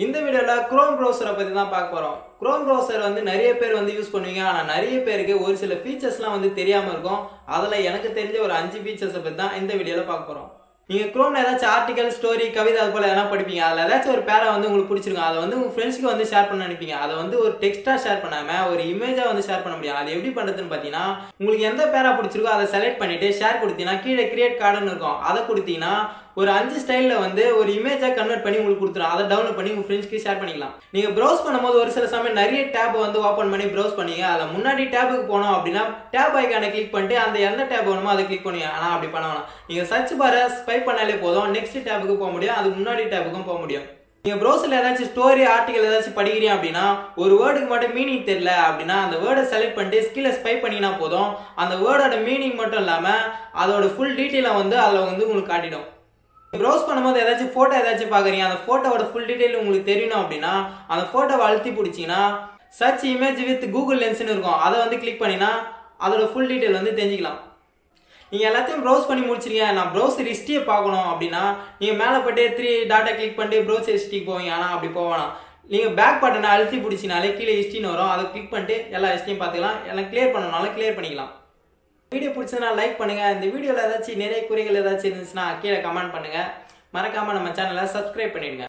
இந்த வீடியோல Chrome browser பத்தி தான் பார்க்க போறோம். Chrome browser வந்து நிறைய பேர் வந்து யூஸ் பண்ணுவீங்க. ஆனா நிறைய பேருக்கு ஒரு சில ஃபீச்சர்ஸ்லாம் வந்து தெரியாம இருக்கும். அதல எனக்கு தெரிஞ்ச ஒரு 5 ஃபீச்சர்ஸ் பத்தி தான் இந்த வீடியோல பார்க்க போறோம். நீங்க Chromeல ஏதாச்சும் ஆர்டிகல், ஸ்டோரி, கவிதை அது போல எதனா படிப்பீங்க. அதுல ஏதாச்சும் ஒரு பேரா வந்து உங்களுக்கு பிடிச்சிருக்கும். அத வந்து உங்க ஃப்ரெண்ட்ஸ்க்கு வந்து ஷேர் பண்ண நினைப்பீங்க. அத வந்து ஒரு டெக்ஸ்டா ஷேர் பண்ணாம ஒரு இமேஜா வந்து ஷேர் பண்ண முடியும். அது எப்படி பண்றதுன்னு பாத்தீங்கன்னா, உங்களுக்கு எந்த பேரா பிடிச்சிருக்கோ அதை செலக்ட் பண்ணிட்டு ஷேர் கொடுத்தீங்கன்னா கீழே கிரியேட் கார்டுன்னு இருக்கும். அதை கொடுத்தீங்கன்னா ஒரு 5 ஸ்டைல்ல வந்து ஒரு இமேஜா கன்வெர்ட் பண்ணி உங்களுக்கு கொடுத்துரும். அதை டவுன்லோட் பண்ணி உங்க ஃப்ரெண்ட்ஸ்க்கு ஷேர் பண்ணிக்கலாம். நீங்க ப்ரௌஸ் பண்ணும்போது ஒரு சில சமயம் நிறைய டேப் வந்து ஓபன் பண்ணி ப்ரௌஸ் பண்ணீங்க. அதுல முன்னாடி டேபுக்கு போனோம் அப்படின்னா டேப் ஐகானை கிளிக் பண்ணிட்டு அந்த எந்த டேப் வேணுமோ அதை கிளிக் பண்ணுவீங்க. ஆனா அப்படி பண்ண வேணாம். நீங்க சர்ச் பாரை ஸ்வைப் பண்ணாலே போதும், நெக்ஸ்ட் டேபுக்கு போக முடியும், அது முன்னாடி டேபுக்கும் போக முடியும். நீங்க ப்ரௌசர்ல ஏதாச்சும் ஸ்டோரி, ஆர்டிகல் ஏதாச்சும் படிக்கிறீங்க அப்படின்னா ஒரு வேர்டுக்கு மட்டும் மீனிங் தெரியல அப்படின்னா அந்த வேர்டை செலக்ட் பண்ணிட்டு ஸ்கில்ல ஸ்வைப் பண்ணினா போதும், அந்த வேர்டோட மீனிங் மட்டும் இல்லாம அதோட ஃபுல் டீட்டெயிலை வந்து அதுல வந்து உங்களுக்கு காட்டிடும். ப்ரௌஸ் பண்ணும்போது ஏதாச்சும் போட்டோ ஏதாச்சும் பாக்குறீங்க, அந்த போட்டோவோட ஃபுல் டீடைல் உங்களுக்கு தெரியணும் அப்படின்னா அந்த போட்டோவை அழுத்தி பிடிச்சீங்கன்னா சர்ச் இமேஜ் வித் கூகுள் லென்ஸ்னு இருக்கும். அதை வந்து கிளிக் பண்ணினா அதோட ஃபுல் டீடைல் வந்து தெரிஞ்சுக்கலாம். நீங்க எல்லாத்தையும் ப்ரௌஸ் பண்ணி முடிச்சிருக்கீங்க, நான் ப்ரௌசர் ஹிஸ்டரியை பார்க்கணும் அப்படின்னா நீங்க மேலே போட்டு 3 டாட்டா கிளிக் பண்ணிட்டு ப்ரௌசர் ஹிஸ்டரிக்கு போவீங்க. ஆனால் அப்படி போவேணாம். நீங்க பேக் பட்டனை அழுத்தி பிடிச்சினாலே கீழே ஹிஸ்டரின்னு வரும். அதை கிளிக் பண்ணிட்டு எல்லா ஹிஸ்டரியும் பார்த்துக்கலாம். எல்லாம் கிளியர் பண்ணனாலும் கிளியர் பண்ணிக்கலாம். வீடியோ பிடிச்சதுனா லைக் பண்ணுங்க. இந்த வீடியோல ஏதாச்சும் நிறைய குறைகள் ஏதாச்சும் இருந்துச்சுன்னா கீழே கமெண்ட் பண்ணுங்க. மறக்காம நம்ம சேனலை சப்ஸ்கிரைப் பண்ணிடுங்க.